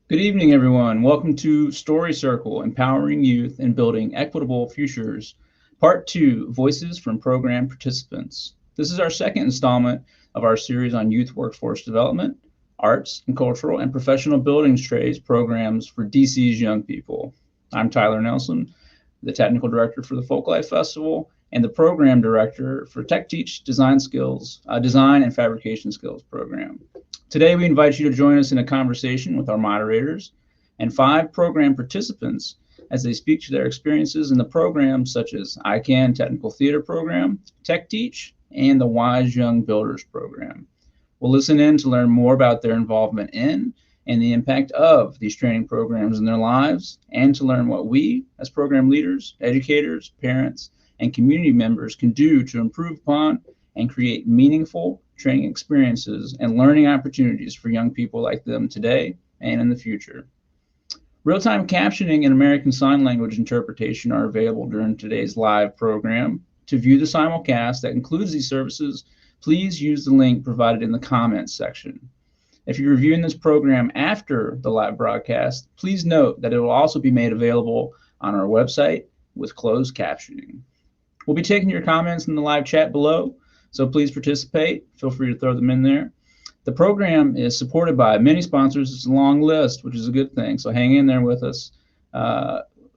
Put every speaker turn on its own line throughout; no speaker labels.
Good evening, everyone. Welcome to Story Circle, Empowering Youth and Building Equitable Futures, Part 2, Voices from Program Participants. This is our second installment of our series on youth workforce development, arts and cultural and professional buildings trades programs for DC's young people. I'm Tyler Nelson, the technical director for the Folklife Festival and the program director for Tech Teach Design and Fabrication Skills program. Today, we invite you to join us in a conversation with our moderators and 5 program participants as they speak to their experiences in the programs such as iCAN Technical Theater Program, Tech Teach, and the Wise Young Builders Program. We'll listen in to learn more about their involvement in and the impact of these training programs in their lives, and to learn what we, as program leaders, educators, parents, and community members can do to improve upon and create meaningful training experiences and learning opportunities for young people like them today and in the future. Real-time captioning and American Sign Language interpretation are available during today's live program. To view the simulcast that includes these services, please use the link provided in the comments section. If you're reviewing this program after the live broadcast, please note that it will also be made available on our website with closed captioning. We'll be taking your comments in the live chat below, so please participate. Feel free to throw them in there. The program is supported by many sponsors. It's a long list, which is a good thing. So hang in there with us.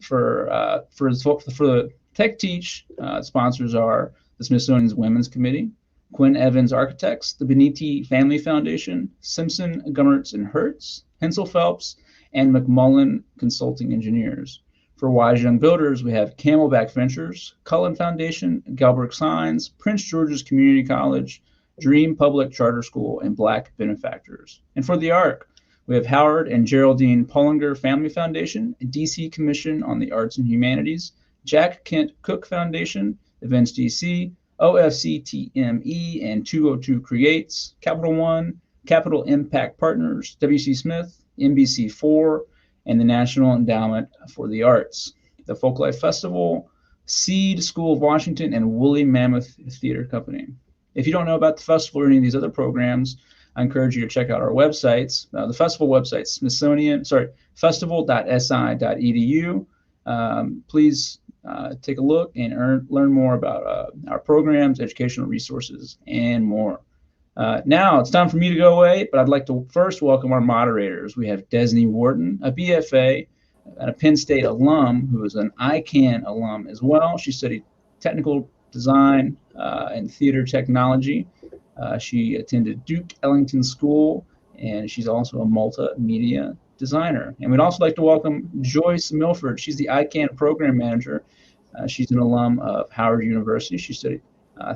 For the Tech Teach, sponsors are the Smithsonian's Women's Committee, Quinn Evans Architects, the Beniti Family Foundation, Simpson, Gummertz and Hertz, Hensel Phelps, and McMullen Consulting Engineers. For Wise Young Builders, we have Camelback Ventures, Cullen Foundation, Galbraith Signs, Prince George's Community College, Dream Public Charter School, and Black Benefactors. And for the ARC, we have Howard and Geraldine Pollinger Family Foundation, DC Commission on the Arts and Humanities, Jack Kent Cook Foundation, Events DC, OFCTME and 202 Creates, Capital One, Capital Impact Partners, WC Smith, NBC4, and the National Endowment for the Arts, the Folklife Festival, Seed School of Washington, and Woolly Mammoth Theater Company. If you don't know about the festival or any of these other programs, I encourage you to check out our websites. The festival website, festival.si.edu. Please take a look and learn more about our programs, educational resources, and more. Now it's time for me to go away, but I'd like to first welcome our moderators. We have Desney Wharton, a BFA and a Penn State alum who is an iCAN alum as well. She studied technical design and theater technology. She attended Duke Ellington School, and she's also a multimedia designer. And we'd also like to welcome Joyce Milford. She's the iCAN program manager. She's an alum of Howard University. She studied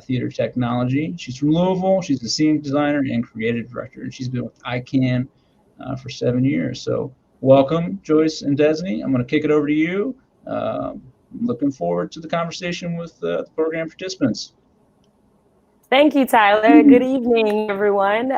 theater technology. She's from Louisville. She's the scenic designer and creative director, and she's been with iCAN for 7 years. So welcome, Joyce and Desney. I'm going to kick it over to you. Looking forward to the conversation with the program participants.
Thank you, Tyler. Good evening, everyone.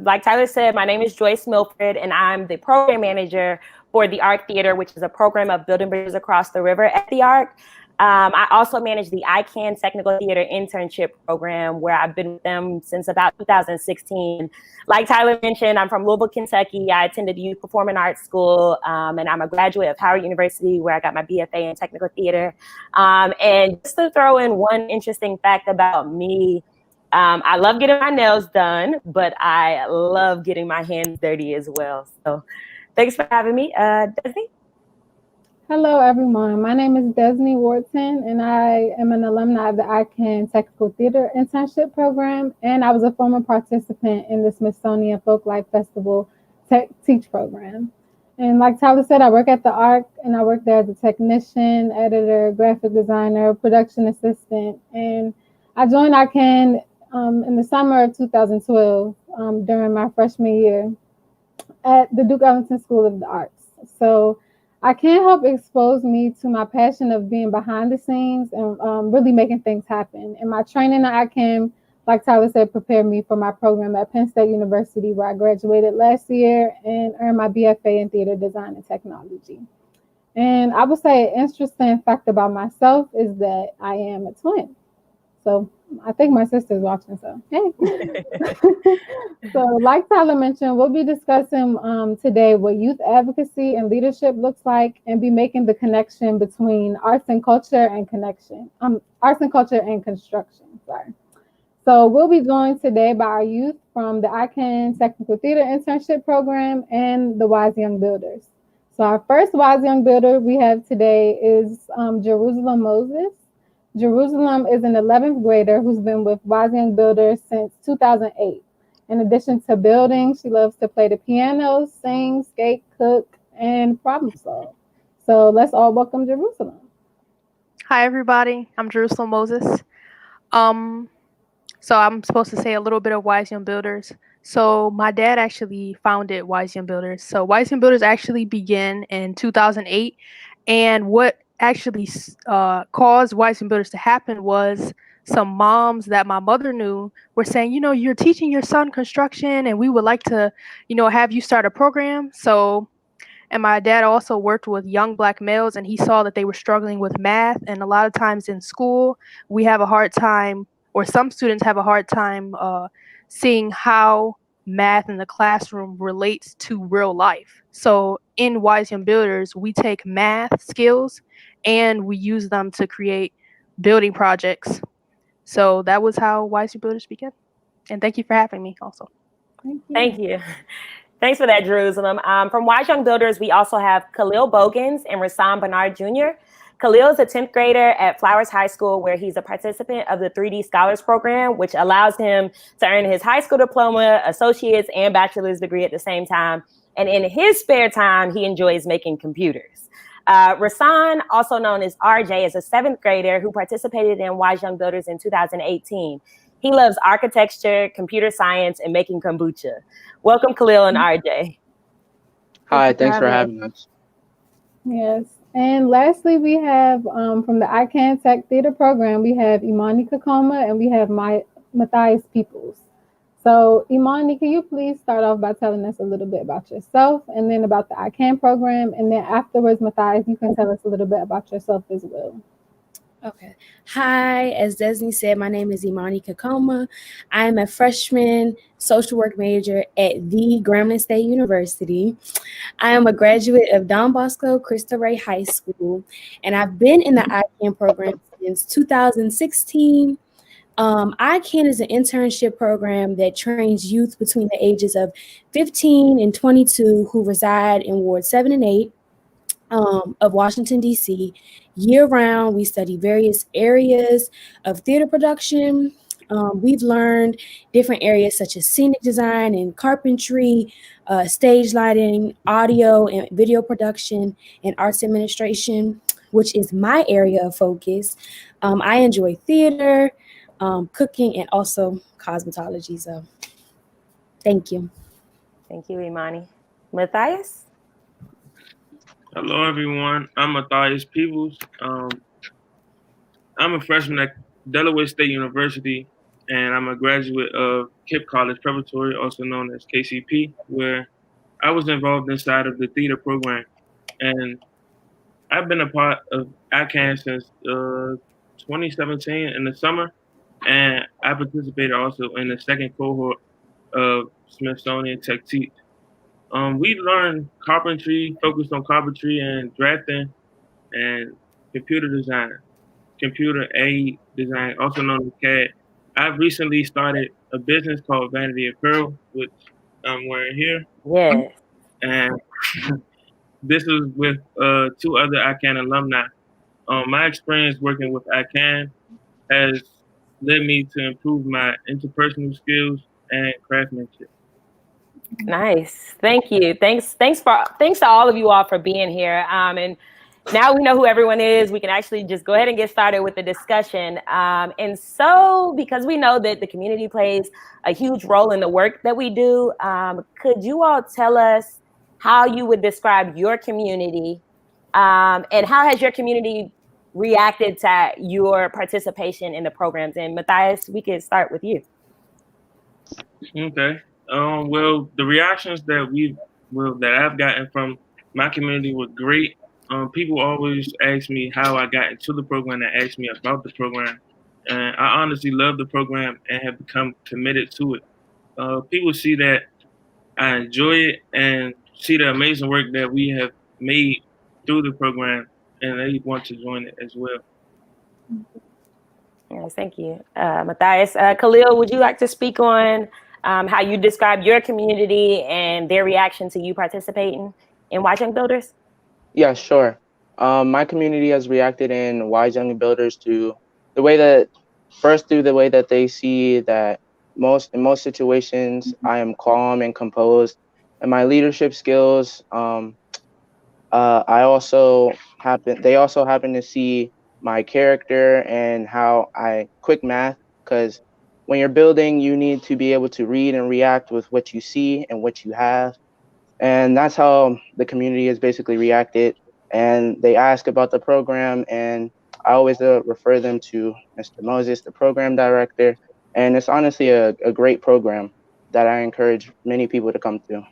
Like Tyler said, my name is Joyce Milford, and I'm the program manager for the ARC Theater, which is a program of building bridges across the river at the ARC. I also manage the iCAN Technical Theater Internship Program, where I've been with them since about 2016. Like Tyler mentioned, I'm from Louisville, Kentucky. I attended Youth Performing Arts School, and I'm a graduate of Howard University, where I got my BFA in Technical Theater. And just to throw in one interesting fact about me, I love getting my nails done, but I love getting my hands dirty as well. So thanks for having me, Desney.
Hello, everyone. My name is Desney Wharton, and I am an alumni of the iCAN Technical Theater Internship Program, and I was a former participant in the Smithsonian Folklife Festival Tech Teach Program. And like Tyler said, I work at the ARC, and I work there as a technician, editor, graphic designer, production assistant, and I joined iCAN in the summer of 2012 during my freshman year at the Duke Ellington School of the Arts. So I can't help expose me to my passion of being behind the scenes and really making things happen. And my training at iCAN, like Tyler said, prepared me for my program at Penn State University, where I graduated last year and earned my BFA in theater design and technology. And I would say an interesting fact about myself is that I am a twin. So I think my sister's watching, so hey. So like Tyler mentioned, we'll be discussing today what youth advocacy and leadership looks like, and be making the connection between arts and culture and arts and culture and construction. Sorry. So we'll be joined today by our youth from the iCAN Technical Theater Internship Program and the Wise Young Builders. So our first Wise Young Builder we have today is Jerusalem Moses. Jerusalem is an 11th grader who's been with Wise Young Builders since 2008. In addition to building, she loves to play the piano, sing, skate, cook, and problem solve. So let's all welcome Jerusalem.
Hi, everybody. I'm Jerusalem Moses. So I'm supposed to say a little bit of Wise Young Builders. So my dad actually founded Wise Young Builders. So Wise Young Builders actually began in 2008. And what actually caused Wise Young Builders to happen was some moms that my mother knew were saying, you're teaching your son construction and we would like to, have you start a program. And my dad also worked with young Black males, and he saw that they were struggling with math. And a lot of times in school, we have a hard time, or some students have a hard time seeing how math in the classroom relates to real life. So in Wise Young Builders, we take math skills and we use them to create building projects. So that was how Wise Young Builders began. And thank you for having me also.
Thank you. Thanks for that, Jerusalem. From Wise Young Builders, we also have Khalil Bogans and Rasan Bernard Jr. Khalil is a 10th grader at Flowers High School, where he's a participant of the 3D Scholars Program, which allows him to earn his high school diploma, associate's, and bachelor's degree at the same time. And in his spare time, he enjoys making computers. Rasan, also known as RJ, is a 7th grader who participated in Wise Young Builders in 2018. He loves architecture, computer science, and making kombucha. Welcome, Khalil and RJ.
Hi, thanks for having us.
Yes. And lastly, we have from the iCAN Tech Theater Program, we have Imani Kakoma and we have Matthias Peoples. So Imani, can you please start off by telling us a little bit about yourself and then about the iCAN program? And then afterwards, Matthias, you can tell us a little bit about yourself as well.
Okay. Hi, as Desni said, my name is Imani Kakoma. I am a freshman social work major at the Grambling State University. I am a graduate of Don Bosco Cristo Rey High School, and I've been in the iCAN program since 2016. iCAN is an internship program that trains youth between the ages of 15 and 22 who reside in Ward 7 and 8 of Washington, D.C. Year-round, we study various areas of theater production. We've learned different areas such as scenic design and carpentry, stage lighting, audio and video production, and arts administration, which is my area of focus. I enjoy theater, cooking, and also cosmetology. So thank you.
Thank you, Imani. Matthias?
Hello, everyone. I'm Matthias Peoples. I'm a freshman at Delaware State University, and I'm a graduate of KIPP College Preparatory, also known as KCP, where I was involved inside of the theater program. And I've been a part of iCAN since 2017 in the summer, and I participated also in the second cohort of Smithsonian Tech Teach. We learned carpentry, focused on carpentry and drafting, and computer design, computer aid design, also known as CAD. I've recently started a business called Vanity Apparel, which I'm wearing here.
Yes.
And this is with 2 other iCAN alumni. My experience working with iCAN has led me to improve my interpersonal skills and craftsmanship.
Nice. Thank you. Thanks to all of you all for being here. And now we know who everyone is. We can actually just go ahead and get started with the discussion. And so, because we know that the community plays a huge role in the work that we do, could you all tell us how you would describe your community, and how has your community reacted to your participation in the programs? And Matthias, we could start with you.
Okay. Well, the reactions that I've gotten from my community were great. People always ask me how I got into the program and ask me about the program. And I honestly love the program and have become committed to it. People see that I enjoy it and see the amazing work that we have made through the program, and they want to join it as well.
Yes, thank you, Matthias. Khalil, would you like to speak on how you describe your community and their reaction to you participating in Wise Young Builders?
Yeah, sure. My community has reacted in Wise Young Builders to the way that, first through the way that they see that in most situations, I am calm and composed, and my leadership skills. They also happen to see my character and how I quick math, because when you're building, you need to be able to read and react with what you see and what you have. And that's how the community has basically reacted. And they ask about the program, and I always refer them to Mr. Moses, the program director. And it's honestly a great program that I encourage many people to come through.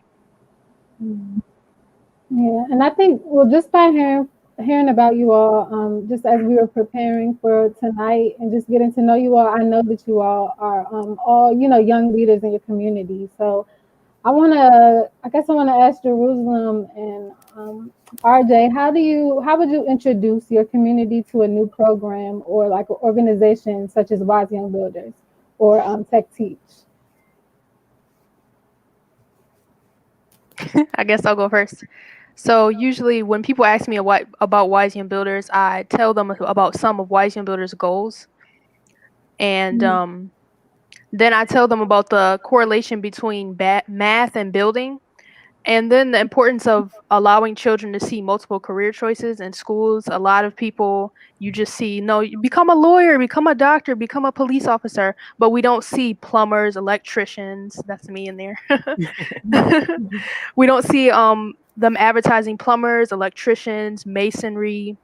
Yeah, and I think, well, just by hearing about you all, just as we were preparing for tonight and just getting to know you all, I know that you all are all, young leaders in your community. So I want to ask Jerusalem and RJ, how would you introduce your community to a new program or like an organization such as Wise Young Builders or Tech Teach?
I guess I'll go first. So usually when people ask me about Wise Young Builders, I tell them about some of Wise Young Builders' goals. And then I tell them about the correlation between math and building. And then the importance of allowing children to see multiple career choices in schools. A lot of people, you just see, you become a lawyer, become a doctor, become a police officer, but we don't see plumbers, electricians. That's me in there. We don't see them advertising plumbers, electricians, masonry.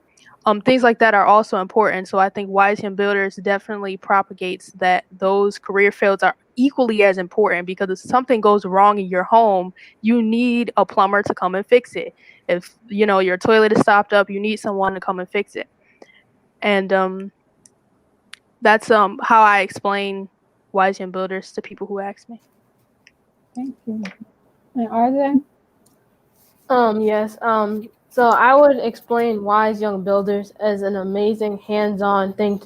Things like that are also important. So I think Wise Young Builders definitely propagates that those career fields are equally as important, because if something goes wrong in your home, you need a plumber to come and fix it. If your toilet is stopped up, you need someone to come and fix it. And that's how I explain Wise Young Builders to people who ask me.
Thank you. And RJ?
Yes. So I would explain Wise Young Builders as an amazing hands-on thing,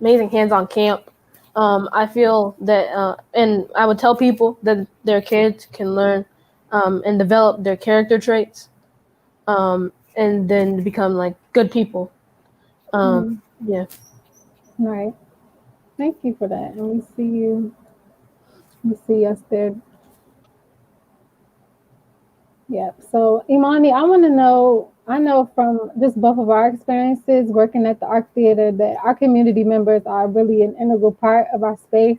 amazing hands-on camp. I feel that, and I would tell people that their kids can learn and develop their character traits, and then become like good people. Yeah.
Right. Thank you for that. And we see us there. Yep. So Imani, I want to know, I know from just both of our experiences working at the Art Theater that our community members are really an integral part of our space,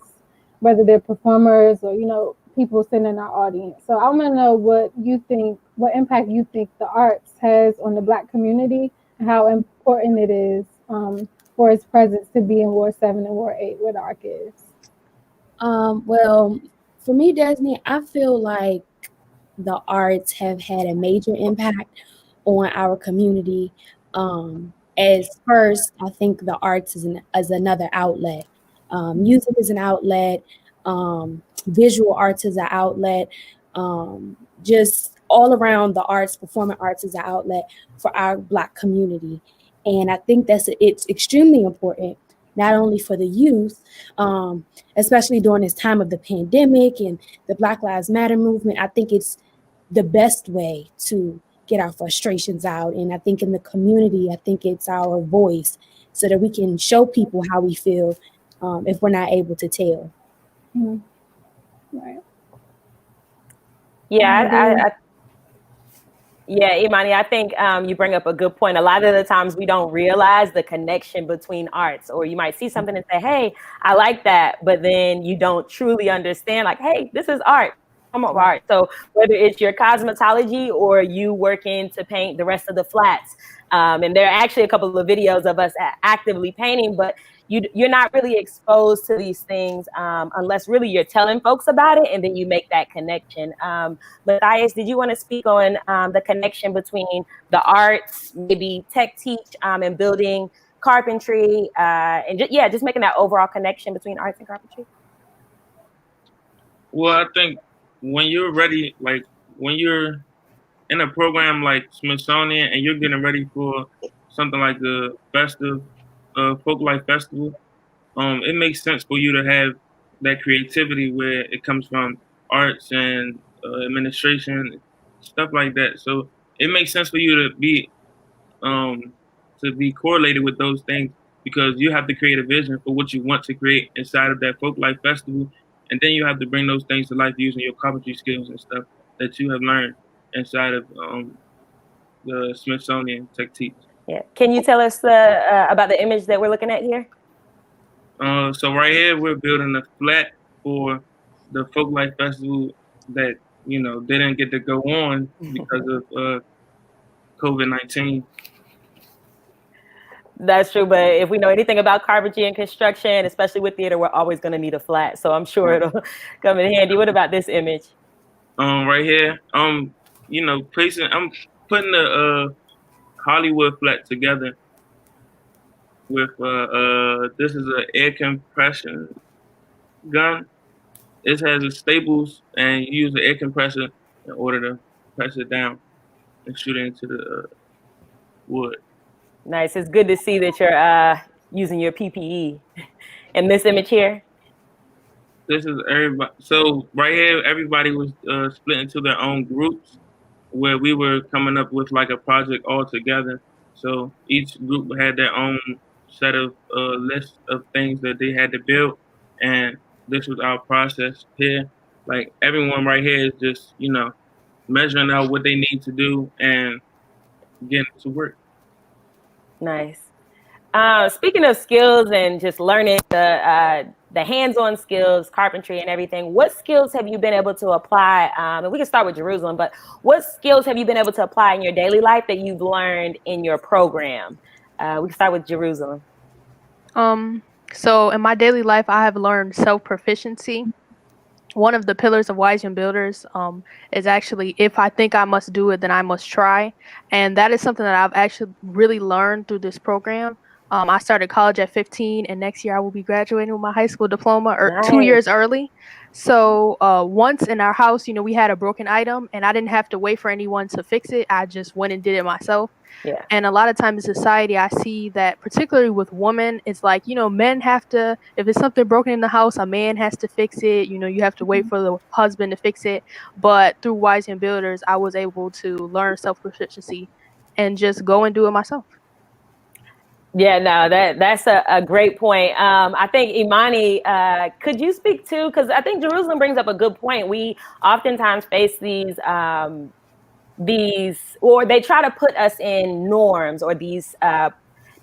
whether they're performers or, people sitting in our audience. So I want to know what impact you think the arts has on the Black community and how important it is for its presence to be in Ward 7 and Ward 8 where the ARC is.
Well, for me, Desney, I feel like the arts have had a major impact on our community. As first, I think the arts is another outlet. Music is an outlet. Visual arts is an outlet. Just all around, the arts, performing arts is an outlet for our Black community. And I think it's extremely important, not only for the youth, especially during this time of the pandemic and the Black Lives Matter movement. I think it's the best way to get our frustrations out. And I think in the community, I think it's our voice so that we can show people how we feel if we're not able to tell.
Mm-hmm. Right.
Yeah, yeah, Imani, I think you bring up a good point. A lot of the times we don't realize the connection between arts, or you might see something and say, hey, I like that, but then you don't truly understand, like, hey, this is art. Form of art. So whether it's your cosmetology or you working to paint the rest of the flats, and there are actually a couple of videos of us actively painting, but you're not really exposed to these things unless really you're telling folks about it, and then you make that connection. Matthias, did you want to speak on the connection between the arts, maybe Tech Teach, and building carpentry, and just making that overall connection between arts and carpentry?
Well, I think when you're ready, like when you're in a program like Smithsonian and you're getting ready for something like the festive Folklife Festival, it makes sense for you to have that creativity where it comes from arts and administration, stuff like that. So it makes sense for you to be correlated with those things because you have to create a vision for what you want to create inside of that Folklife Festival, and then you have to bring those things to life using your carpentry skills and stuff that you have learned inside of the Smithsonian techniques.
Yeah. Can you tell us about the image that we're looking at here?
So right here, we're building a flat for the Folklife Festival that, didn't get to go on because of COVID-19.
That's true, but if we know anything about carpentry and construction, especially with theater, we're always going to need a flat. So I'm sure it'll come in handy. What about this image?
Right here, I'm putting the Hollywood flat together with this is an air compression gun. It has a staples, and you use the air compressor in order to press it down and shoot it into the wood.
Nice. It's good to see that you're using your PPE. And this image here?
This is everybody. So right here, everybody was split into their own groups where we were coming up with like a project all together. So each group had their own set of list of things that they had to build. And this was our process here. Like everyone right here is just, measuring out what they need to do and getting to work.
Nice. Speaking of skills and just learning the hands-on skills, carpentry and everything, what skills have you been able to apply? And we can start with Jerusalem, but what skills have you been able to apply in your daily life that you've learned in your program? We can start with Jerusalem.
So in my daily life, I have learned self-proficiency. One of the pillars of Wise Young Builders is actually, if I think I must do it, then I must try. And that is something that I've actually really learned through this program. I started college at 15, and next year I will be graduating with my high school diploma,
Nice.
2 years early. So once in our house, we had a broken item, and I didn't have to wait for anyone to fix it. I just went and did it myself.
Yeah.
And a lot of times in society, I see that particularly with women, it's like, men have to, if it's something broken in the house, a man has to fix it. You have to wait for the husband to fix it. But through Wise Young Builders, I was able to learn self-proficiency and just go and do it myself.
Yeah, no, that's a great point. I think Imani, could you speak to, because I think Jerusalem brings up a good point. We oftentimes face these, or they try to put us in norms or these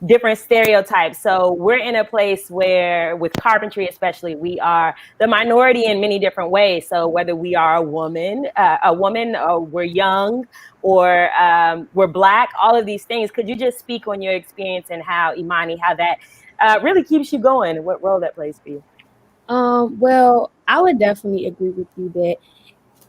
different stereotypes. So we're in a place where, with carpentry especially, we are the minority in many different ways. So whether we are a woman, or we're young, or we're Black, all of these things. Could you just speak on your experience and how, Imani, how that really keeps you going and what role that plays for you?
Well, I would definitely agree with you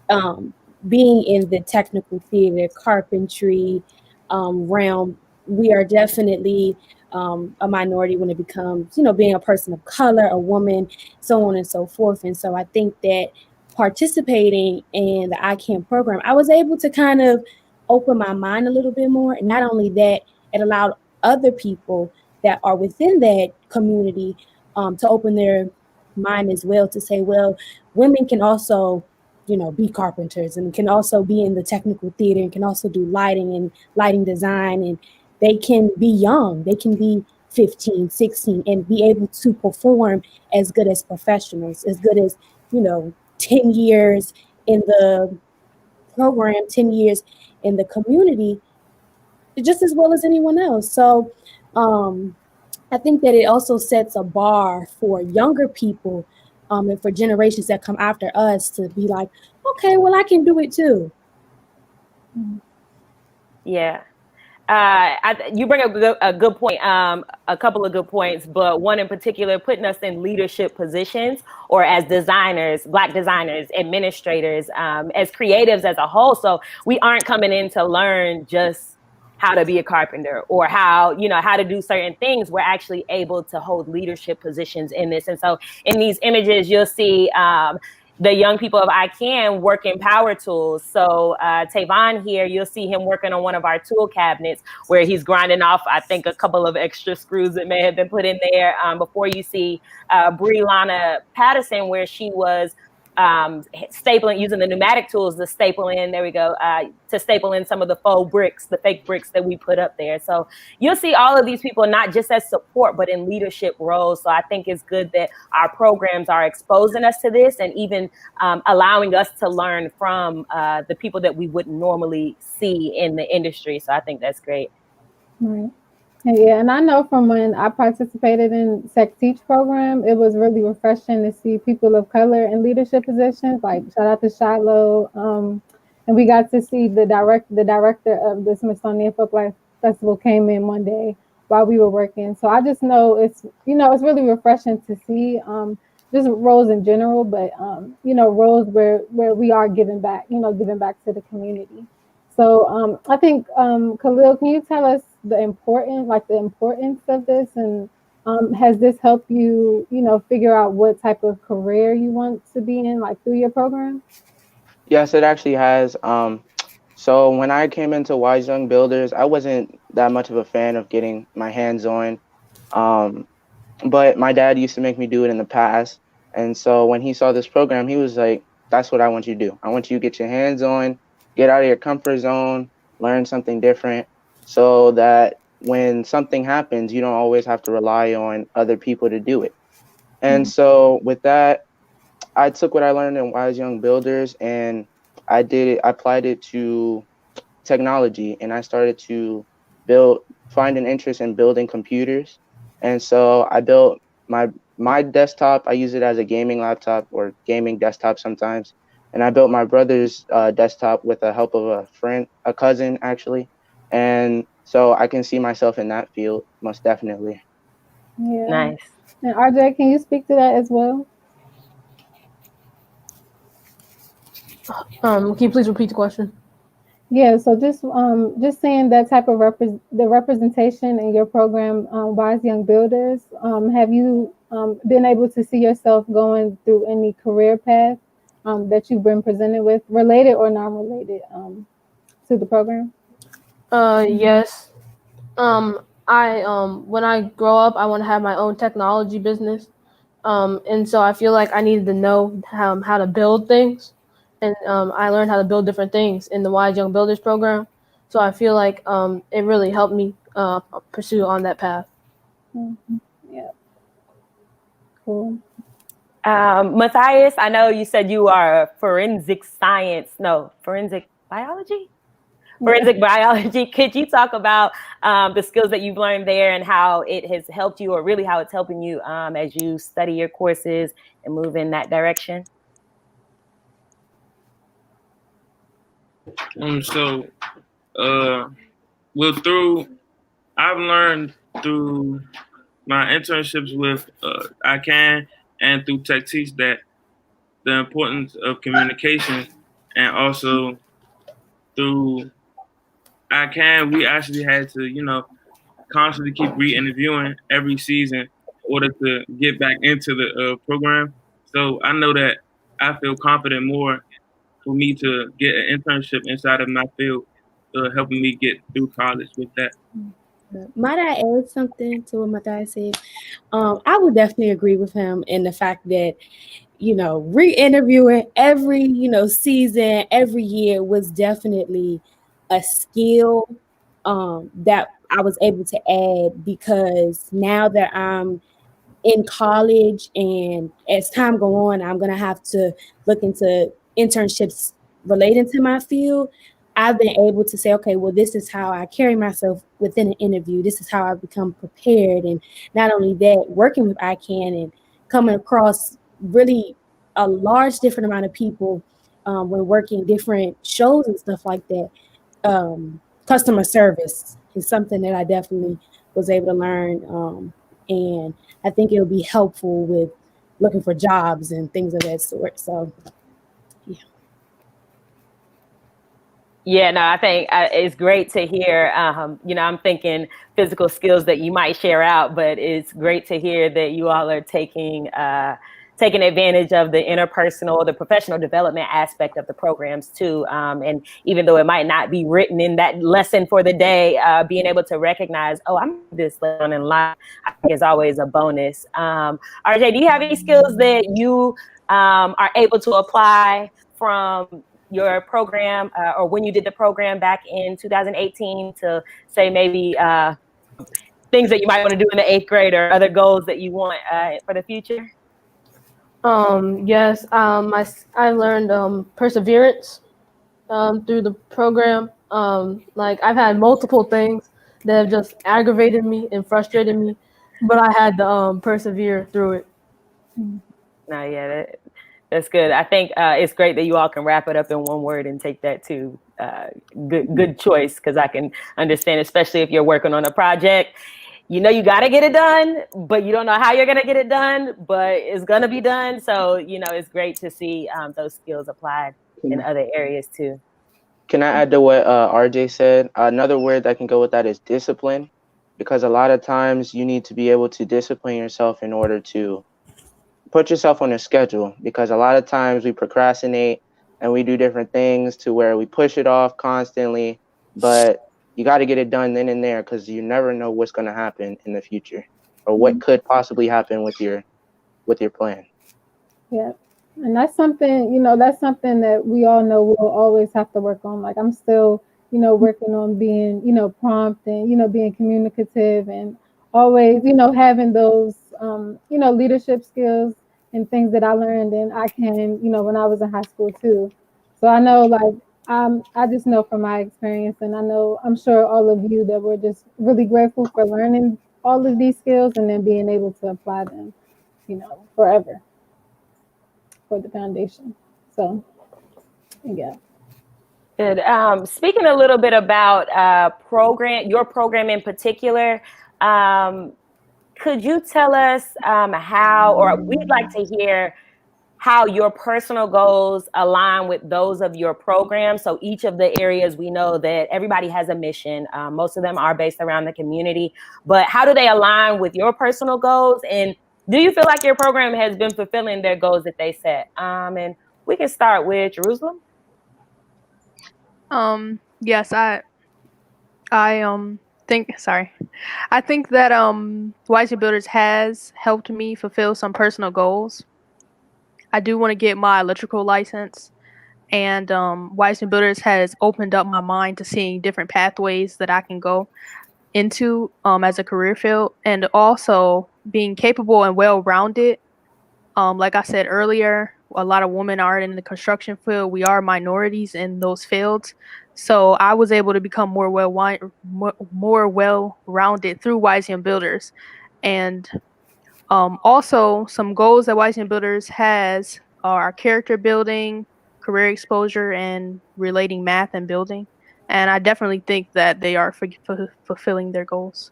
that being in the technical theater, carpentry realm, we are definitely a minority when it becomes, being a person of color, a woman, so on and so forth. And so I think that participating in the iCAN program, I was able to kind of open my mind a little bit more. And not only that, it allowed other people that are within that community to open their mind as well, to say, well, women can also be carpenters and can also be in the technical theater and can also do lighting and lighting design. And they can be young, they can be 15, 16 and be able to perform as good as professionals, as good as, 10 years in the program, 10 years in the community, just as well as anyone else. So I think that it also sets a bar for younger people and for generations that come after us to be like, okay, well, I can do it too.
Yeah. You bring up a good point, a couple of good points, but one in particular, putting us in leadership positions or as designers, Black designers, administrators, as creatives as a whole. So we aren't coming in to learn just how to be a carpenter or how to do certain things, we're actually able to hold leadership positions in this. And so in these images, you'll see the young people of iCAN working power tools. So Tavon here, you'll see him working on one of our tool cabinets where he's grinding off, I think, a couple of extra screws that may have been put in there. Before you see Brianna Patterson, where she was stapling, using the pneumatic tools to staple in, to staple in some of the faux bricks, the fake bricks that we put up there. So you'll see all of these people not just as support, but in leadership roles. So I think it's good that our programs are exposing us to this and even allowing us to learn from the people that we wouldn't normally see in the industry. So I think that's great.
Right. Yeah, and I know from when I participated in Sec Teach program, it was really refreshing to see people of color in leadership positions. Like shout out to Shiloh, and we got to see the director of the Smithsonian Folklife Festival came in one day while we were working. So I just know it's really refreshing to see just roles in general, but roles where we are giving back to the community. So I think Khalil, can you tell us the importance of this, and has this helped you, figure out what type of career you want to be in, like through your program?
Yes, it actually has. So when I came into Wise Young Builders, I wasn't that much of a fan of getting my hands on, but my dad used to make me do it in the past. And so when he saw this program, he was like, that's what I want you to do. I want you to get your hands on, get out of your comfort zone, learn something different, so that when something happens, you don't always have to rely on other people to do it. And so with that, I took what I learned in Wise Young Builders and I applied it to technology, and I started to find an interest in building computers. And so I built my desktop. I use it as a gaming laptop or gaming desktop sometimes. And I built my brother's desktop with the help of a cousin actually. And so I can see myself in that field, most definitely.
Yeah.
Nice.
And RJ, can you speak to that as well?
Can you please repeat the question?
Yeah, so just seeing that type of the representation in your program, Wise Young Builders, have you been able to see yourself going through any career path that you've been presented with, related or non-related to the program?
Yes. When I grow up, I want to have my own technology business. And so I feel like I needed to know how to build things. And I learned how to build different things in the Wise Young Builders program. So I feel like it really helped me pursue on that path.
Mm-hmm. Yeah. Cool.
Matthias, I know you said you are forensic biology? Forensic biology. Could you talk about the skills that you've learned there and how it has helped you, or really how it's helping you as you study your courses and move in that direction?
I've learned through my internships with iCAN and through Tech Teach that the importance of communication, and also through iCAN, we actually had to, constantly keep re-interviewing every season in order to get back into the program. So I know that I feel confident more for me to get an internship inside of my field, helping me get through college with that.
Might I add something to what Matthias said? I would definitely agree with him in the fact that, re-interviewing every, season, every year was definitely a skill that I was able to add, because now that I'm in college and as time go on, I'm going to have to look into internships relating to my field. I've been able to say, okay, well, this is how I carry myself within an interview. This is how I become prepared. And not only that, working with iCAN and coming across really a large different amount of people when working different shows and stuff like that. Customer service is something that I definitely was able to learn. And I think it'll be helpful with looking for jobs and things of that sort. So, yeah.
Yeah, no, I think it's great to hear. I'm thinking physical skills that you might share out, but it's great to hear that you all are taking advantage of the interpersonal, the professional development aspect of the programs too. And even though it might not be written in that lesson for the day, being able to recognize, oh, I'm this lesson in life, I think is always a bonus. RJ, do you have any skills that you are able to apply from your program or when you did the program back in 2018 to say maybe things that you might want to do in the 8th grade or other goals that you want for the future?
Yes, I learned perseverance through the program. Like I've had multiple things that have just aggravated me and frustrated me, but I had to persevere through it.
No, yeah, that's good. I think it's great that you all can wrap it up in one word and take that too. Good choice, because I can understand, especially if you're working on a project. You know you got to get it done, but you don't know how you're going to get it done, but it's going to be done. So, it's great to see those skills applied in other areas too.
Can I add to what RJ said? Another word that can go with that is discipline, because a lot of times you need to be able to discipline yourself in order to put yourself on a schedule, because a lot of times we procrastinate and we do different things to where we push it off constantly, but you got to get it done then and there, because you never know what's going to happen in the future or what could possibly happen with your plan.
Yeah. And that's something, that's something that we all know we'll always have to work on. Like I'm still, working on being, prompt and, being communicative and always, having those, leadership skills and things that I learned in iCAN, when I was in high school too. So I know, like, I just know from my experience, and I'm sure all of you, that we're just really grateful for learning all of these skills and then being able to apply them, forever for the foundation. So, yeah.
Good. Speaking a little bit about your program in particular, could you tell us how, or we'd like to hear how your personal goals align with those of your program. So each of the areas, we know that everybody has a mission. Most of them are based around the community, but how do they align with your personal goals? And do you feel like your program has been fulfilling their goals that they set? And we can start with Jerusalem.
Yes, I think that Wise Builders has helped me fulfill some personal goals. I do want to get my electrical license, and Wise Builders has opened up my mind to seeing different pathways that I can go into as a career field, and also being capable and well-rounded. Like I said earlier, a lot of women are in the construction field. We are minorities in those fields. So I was able to become more well-rounded through Wise Young Builders. And also some goals that Wise Young Builders has are character building, career exposure, and relating math and building. And I definitely think that they are fulfilling their goals.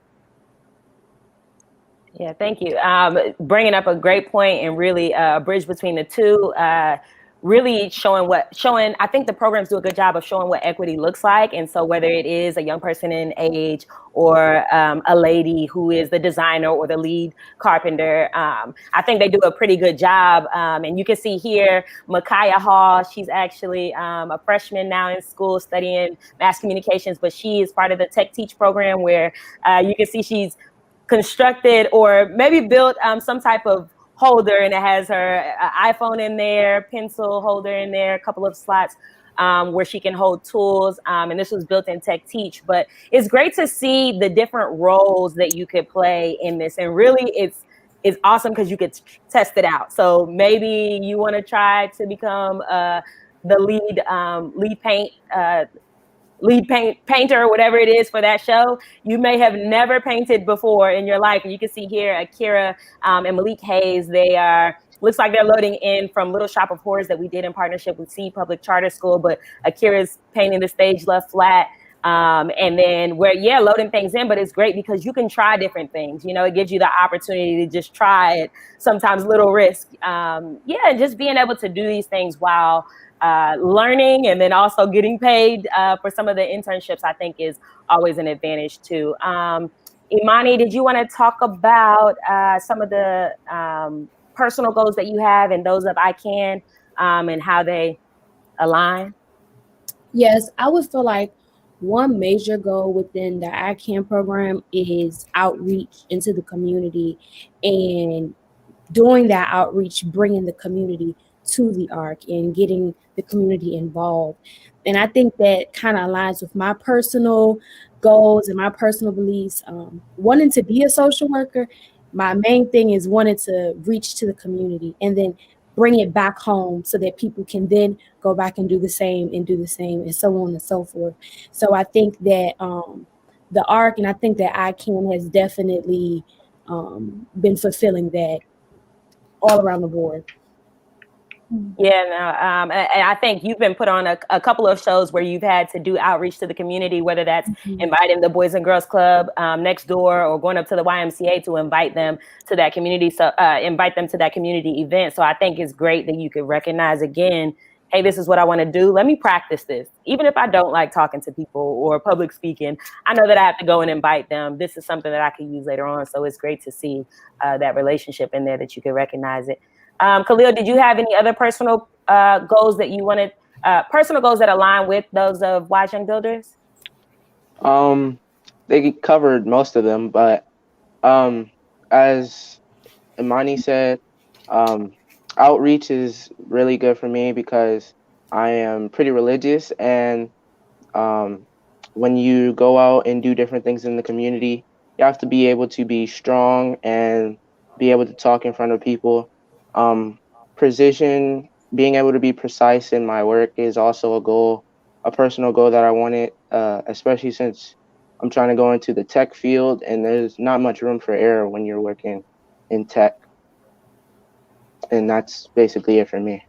Yeah, thank you. Bringing up a great point and really a bridge between the two, really showing, I think the programs do a good job of showing what equity looks like. And so whether it is a young person in age or a lady who is the designer or the lead carpenter, I think they do a pretty good job. And you can see here, Micaiah Hall, she's actually a freshman now in school studying mass communications, but she is part of the Tech Teach program where you can see she's constructed or maybe built some type of holder, and it has her iPhone in there, pencil holder in there, a couple of slots where she can hold tools. And this was built in Tech Teach. But it's great to see the different roles that you could play in this. And really, it's awesome because you could test it out. So maybe you want to try to become the lead painter or whatever it is for that show. You may have never painted before in your life. And you can see here, Akira and Malik Hayes, looks like they're loading in from Little Shop of Horrors that we did in partnership with C Public Charter School, but Akira's painting the stage left flat. And then loading things in, but it's great because you can try different things. It gives you the opportunity to just try it, sometimes little risk. And just being able to do these things while learning and then also getting paid for some of the internships, I think is always an advantage too. Imani, did you want to talk about some of the personal goals that you have and those of iCAN and how they align?
Yes, I would feel like one major goal within the iCAN program is outreach into the community, and doing that outreach, bringing the community to the ARC and getting the community involved. And I think that kind of aligns with my personal goals and my personal beliefs. Wanting to be a social worker, my main thing is wanting to reach to the community and then bring it back home so that people can then go back and do the same and so on and so forth. So I think that the ARC, and I think that iCAN has definitely been fulfilling that all around the board.
Yeah, no, and I think you've been put on a couple of shows where you've had to do outreach to the community, whether that's inviting the Boys and Girls Club next door or going up to the YMCA to invite them to that community, invite them to that community event. So I think it's great that you could recognize again, hey, this is what I want to do. Let me practice this. Even if I don't like talking to people or public speaking, I know that I have to go and invite them. This is something that I can use later on. So it's great to see that relationship in there, that you can recognize it. Khalil, did you have any other personal goals that you wanted, personal goals that align with those of Wise Young Builders?
They covered most of them, but as Imani said, outreach is really good for me because I am pretty religious, and when you go out and do different things in the community, you have to be able to be strong and be able to talk in front of people. Precision, being able to be precise in my work is also a goal, a personal goal that I wanted, especially since I'm trying to go into the tech field and there's not much room for error when you're working in tech. And that's basically it for me.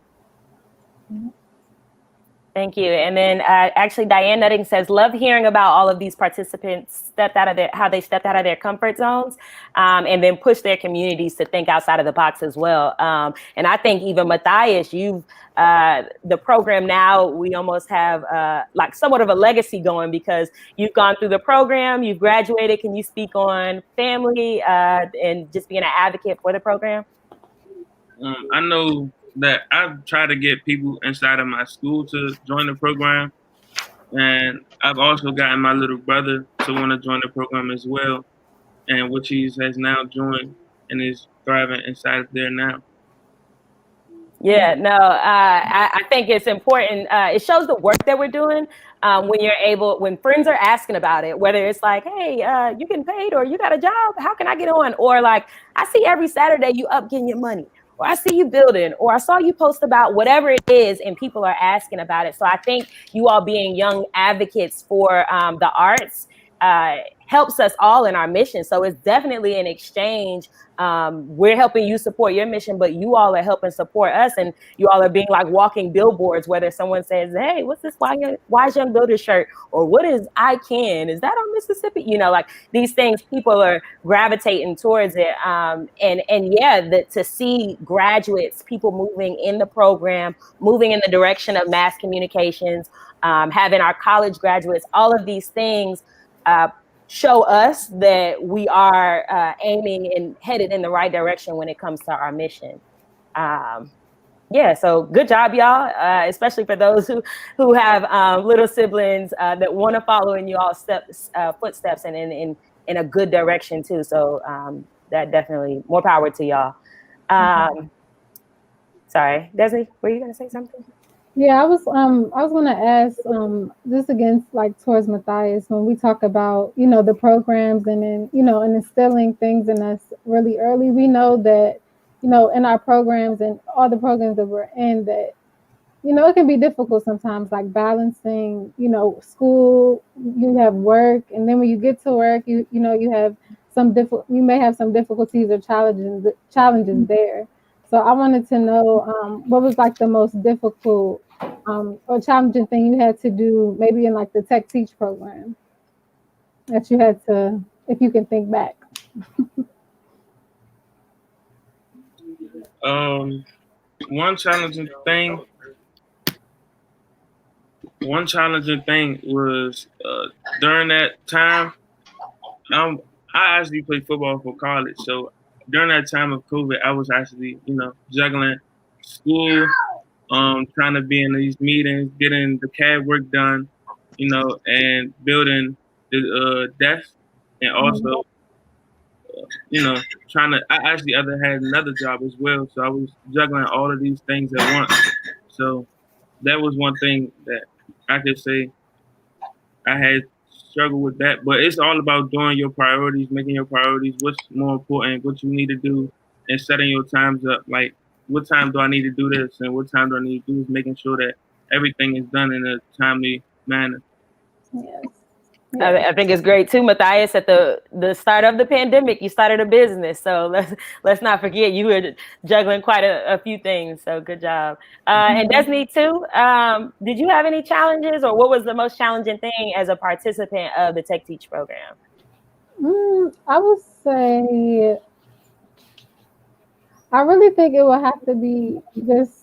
Thank you. And then actually Diane Nutting says, love hearing about all of these participants how they stepped out of their comfort zones and then push their communities to think outside of the box as well. And I think even Matthias, you've the program now, we almost have like somewhat of a legacy going because you've gone through the program, you've graduated. Can you speak on family and just being an advocate for the program?
I know that I've tried to get people inside of my school to join the program, and I've also gotten my little brother to want to join the program as well, and which he has now joined and is thriving inside of there now.
Yeah, no, I think it's important. It shows the work that we're doing when friends are asking about it, whether it's like, hey, you getting paid or you got a job, how can I get on? Or like, I see every Saturday you up getting your money, or I see you building, or I saw you post about whatever it is, and people are asking about it. So I think you all being young advocates for the arts helps us all in our mission. So it's definitely an exchange. We're helping you support your mission, but you all are helping support us, and you all are being like walking billboards, whether someone says, hey, what's this Wise Young Builder shirt? Or what is iCAN? Is that on Mississippi? You know, like these things, people are gravitating towards it. And yeah, to see graduates, people moving in the program, moving in the direction of mass communications, having our college graduates, all of these things show us that we are aiming and headed in the right direction when it comes to our mission. Yeah, so good job, y'all, especially for those who have little siblings that want to follow in y'all's footsteps and in a good direction too. So that definitely more power to y'all. Sorry, Desi, were you gonna say something?
Yeah, I was gonna ask this against like towards Matthias when we talk about, you know, the programs and then, you know, and instilling things in us really early. We know that, you know, in our programs and all the programs that we're in, that, you know, it can be difficult sometimes, like balancing, you know, school, you have work, and then when you get to work, you know, you may have some difficulties or challenges there. So I wanted to know what was like the most difficult or challenging thing you had to do, maybe in like the Tech Teach program that you had to, if you can think back.
One challenging thing one challenging thing was during that time. I actually played football for college, so during that time of COVID, I was actually, juggling school, trying to be in these meetings, getting the CAD work done, and building the desk, and also, trying to. I actually other had another job as well, so I was juggling all of these things at once. So that was one thing that I could say I had struggled with that. But it's all about doing your priorities, making your priorities, what's more important, what you need to do, and setting your times up. Like, what time do I need to do this, and what time do I need to do this, making sure that everything is done in a timely manner.
Yes.
I think it's great too, Matthias. At the start of the pandemic, you started a business, so let's not forget you were juggling quite a few things. So good job. And Desney too. Did you have any challenges, or what was the most challenging thing as a participant of the Tech Teach program?
I would say I really think it would have to be just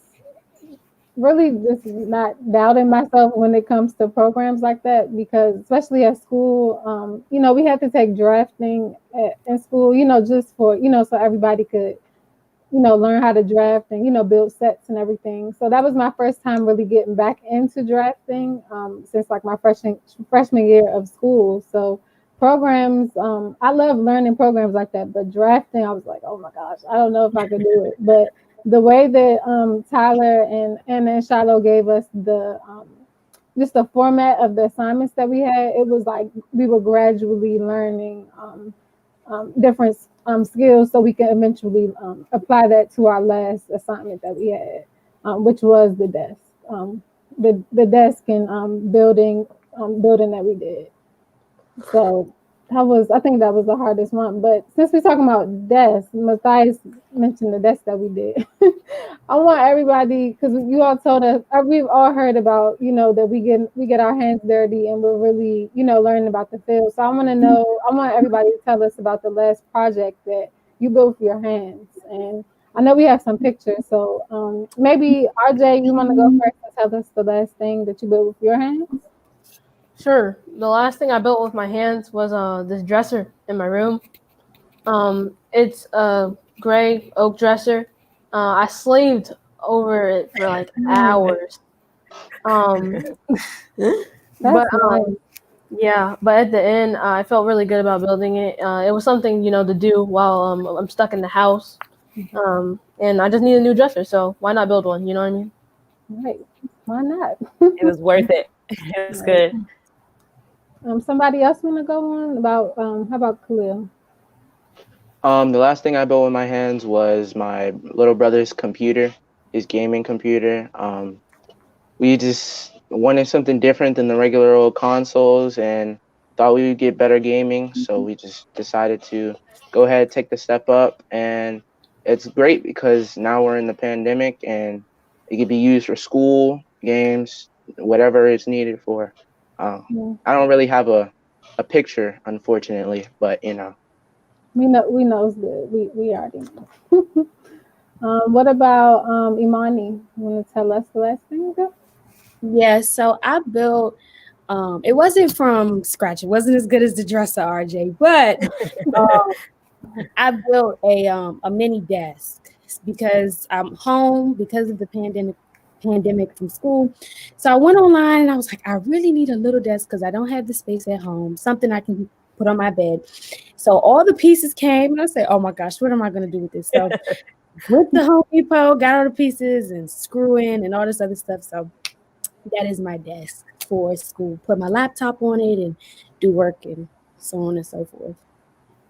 not doubting myself when it comes to programs like that, because especially at school, we had to take drafting in school, just for, so everybody could, learn how to draft and, build sets and everything. So that was my first time really getting back into drafting since like my freshman year of school. So programs, I love learning programs like that, but drafting, I was like, oh my gosh, I don't know if I could do it. But the way that Tyler and Anna and Shiloh gave us the just the format of the assignments that we had, it was like we were gradually learning different skills so we can eventually apply that to our last assignment that we had, which was the desk, the desk and building that we did. So I think that was the hardest one. But since we're talking about desks, Matthias mentioned the desk that we did. I want everybody, because you all told us, we've all heard about, that we get our hands dirty and we're really, learning about the field. So I want everybody to tell us about the last project that you built with your hands. And I know we have some pictures. So maybe RJ, you want to go first and tell us the last thing that you built with your hands?
Sure. The last thing I built with my hands was this dresser in my room. It's a gray oak dresser. I slaved over it for like hours. But yeah, but at the end, I felt really good about building it. It was something to do while I'm stuck in the house, and I just need a new dresser. So why not build one? You know what I mean?
Right. Why not?
It was worth it. It was good.
Somebody else want to go on about how about Khalil?
The last thing I built with my hands was my little brother's computer, his gaming computer. We just wanted something different than the regular old consoles and thought we would get better gaming. So we just decided to go ahead, take the step up. And it's great because now we're in the pandemic and it can be used for school, games, whatever it's needed for. I don't really have a picture, unfortunately, but
we know it's good. We already know. What about Imani? You want to tell us the last thing?
Yes, so I built. It wasn't from scratch. It wasn't as good as the dresser, RJ, but I built a mini desk because I'm home because of the pandemic from school. So I went online and I was like, I really need a little desk because I don't have the space at home, something I can put on my bed. So all the pieces came and I said, oh my gosh, what am I going to do with this? So went to Home Depot, got all the pieces and screw in and all this other stuff. So that is my desk for school. Put my laptop on it and do work and so on and so forth.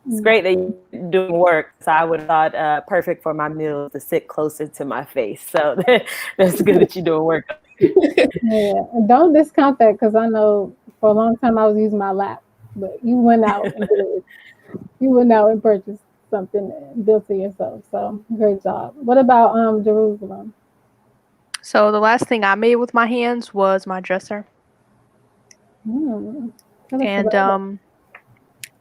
It's great that you're doing work. So I would have thought perfect for my meals to sit closer to my face. So that's good that you're doing work.
Yeah, and don't discount that because I know for a long time I was using my lap, but you went out and did it. You went out and purchased something and built it yourself. So great job. What about Jerusalem?
So the last thing I made with my hands was my dresser. And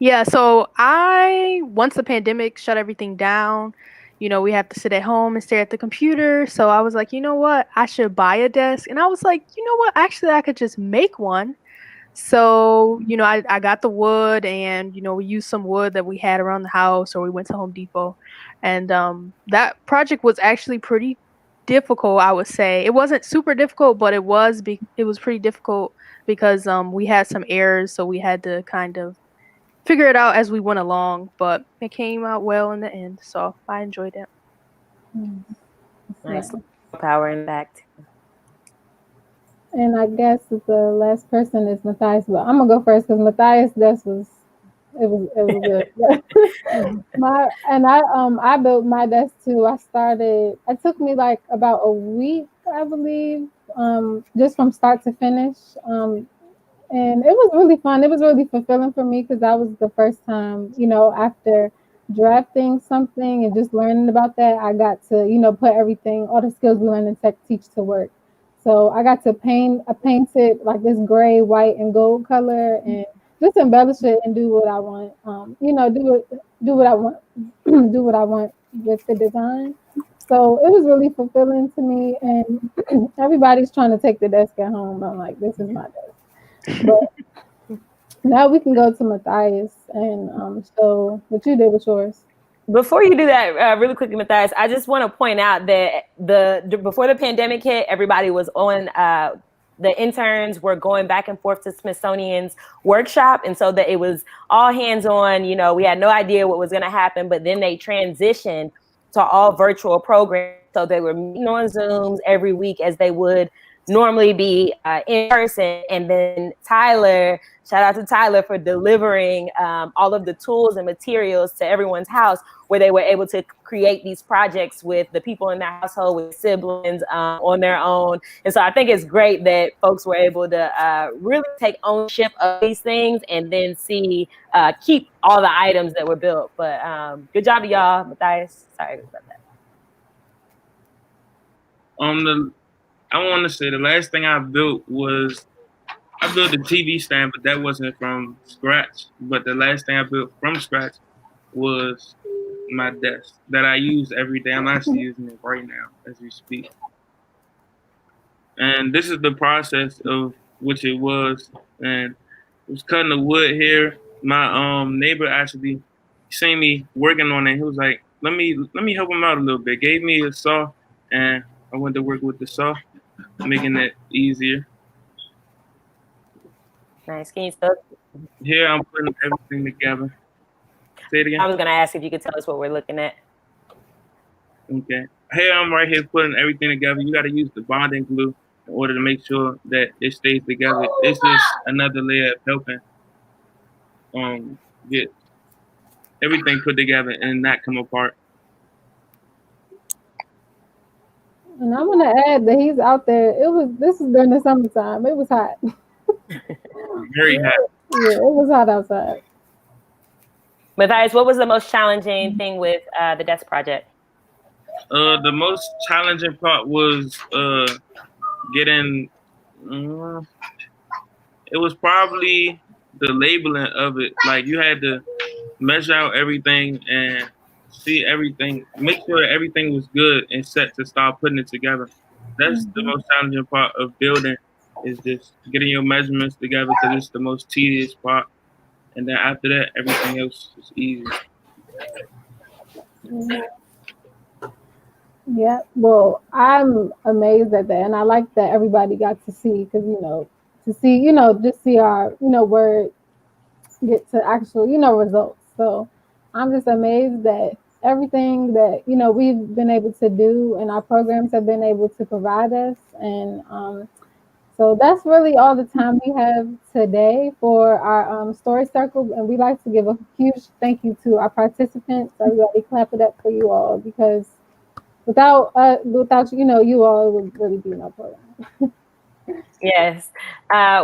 yeah, so once the pandemic shut everything down, we have to sit at home and stare at the computer. So I was like, you know what? I should buy a desk. And I was like, you know what? Actually, I could just make one. So, I got the wood and, we used some wood that we had around the house, or we went to Home Depot. And that project was actually pretty difficult, I would say. It wasn't super difficult, but it was pretty difficult because we had some errors. So we had to kind of figure it out as we went along, but it came out well in the end. So I enjoyed it.
Nice. Power impact.
And I guess the last person is Matthias, but I'm gonna go first because Matthias' desk was good. I built my desk too. It took me like about a week, I believe, just from start to finish. And it was really fun. It was really fulfilling for me because that was the first time, after drafting something and just learning about that, I got to, put all the skills we learned in tech teach to work. So I got to paint it like this gray, white, and gold color, and just embellish it and do what I want. Do what I want, do what I want with the design. So it was really fulfilling to me, and everybody's trying to take the desk at home. I'm like, this is my desk. But now we can go to Matthias and show what you did with yours.
Before you do that, really quickly, Matthias, I just want to point out that before the pandemic hit, everybody was on, the interns were going back and forth to Smithsonian's workshop. And so that it was all hands on, we had no idea what was going to happen, but then they transitioned to all virtual programs. So they were meeting on Zooms every week as they would normally be in person. And then Tyler, shout out to Tyler for delivering all of the tools and materials to everyone's house, where they were able to create these projects with the people in their household, with siblings on their own. And so I think it's great that folks were able to really take ownership of these things and then keep all the items that were built. But good job to y'all, Matthias. Sorry about that.
I want to say the last thing I built was I built a TV stand, but that wasn't from scratch. But the last thing I built from scratch was my desk that I use every day. I'm actually using it right now as we speak. And this is the process of which it was. And I was cutting the wood here. My neighbor actually seen me working on it. He was like, let me help him out a little bit. Gave me a saw, and I went to work with the saw, making it easier.
Nice. Can you still?
Here I'm putting everything together. Say it again.
I was going to ask if you could tell us what we're looking at.
Okay. Here I'm right here putting everything together. You got to use the bonding glue in order to make sure that it stays together. It's just another layer of helping get everything put together and not come apart.
And I'm gonna add that he's out there. This is during the summertime. It was hot.
Very hot.
Yeah, it was hot outside.
Matthias, what was the most challenging thing with the desk project?
The most challenging part was getting. It was probably the labeling of it. Like you had to measure out everything and see everything, make sure everything was good and set to start putting it together. That's the most challenging part of building, is just getting your measurements together, because it's the most tedious part. And then after that, everything else is easy.
Yeah, well, I'm amazed at that, and I like that everybody got to see, because just see our work get to actual results. So I'm just amazed that everything that we've been able to do and our programs have been able to provide us. And so that's really all the time we have today for our story circle. And we'd like to give a huge thank you to our participants. Everybody clap it up for you all, because without you all, it would really be no program.
Yes.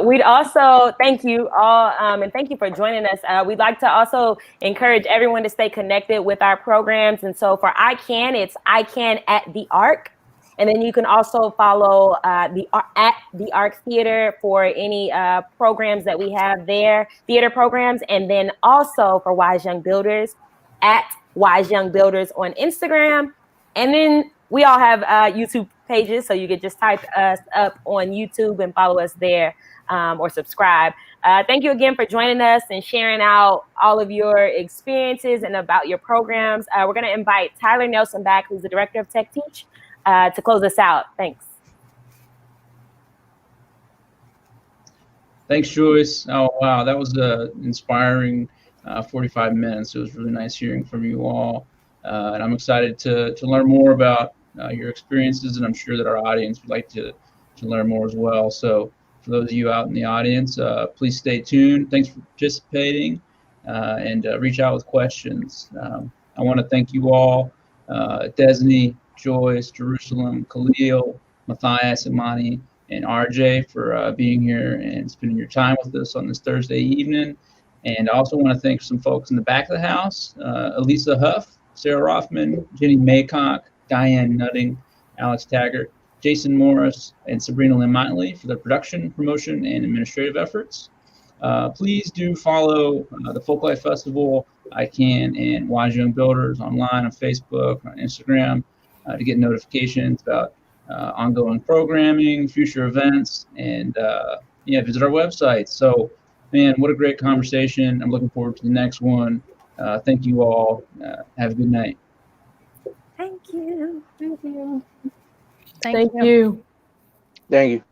We'd also thank you all, and thank you for joining us. We'd like to also encourage everyone to stay connected with our programs. And so for iCAN, it's iCAN at the ARC. And then you can also follow at the ARC Theater for any programs that we have there, theater programs. And then also for Wise Young Builders at Wise Young Builders on Instagram. And then we all have YouTube pages, so you can just type us up on YouTube and follow us there or subscribe. Thank you again for joining us and sharing out all of your experiences and about your programs. We're going to invite Tyler Nelson back, who's the Director of Tech Teach, to close us out. Thanks.
Thanks, Joyce. Oh, wow, that was inspiring 45 minutes. It was really nice hearing from you all. And I'm excited to learn more about your experiences, and I'm sure that our audience would like to learn more as well. So for those of you out in the audience, please stay tuned. Thanks for participating, and reach out with questions. I want to thank you all, Desney, Joyce, Jerusalem, Khalil, Matthias, Imani, and RJ for being here and spending your time with us on this Thursday evening. And I also want to thank some folks in the back of the house, Elisa Huff, Sarah Rothman, Jenny Maycock, Diane Nutting, Alex Taggart, Jason Morris, and Sabrina Lynn Motley for their production, promotion, and administrative efforts. Please do follow the Folklife Festival, iCAN, and Wise Young Builders online on Facebook, on Instagram, to get notifications about ongoing programming, future events, and visit our website. So, man, what a great conversation. I'm looking forward to the next one. Thank you all. Have a good night.
Thank you.
Thank you.
Thank you.
Thank you.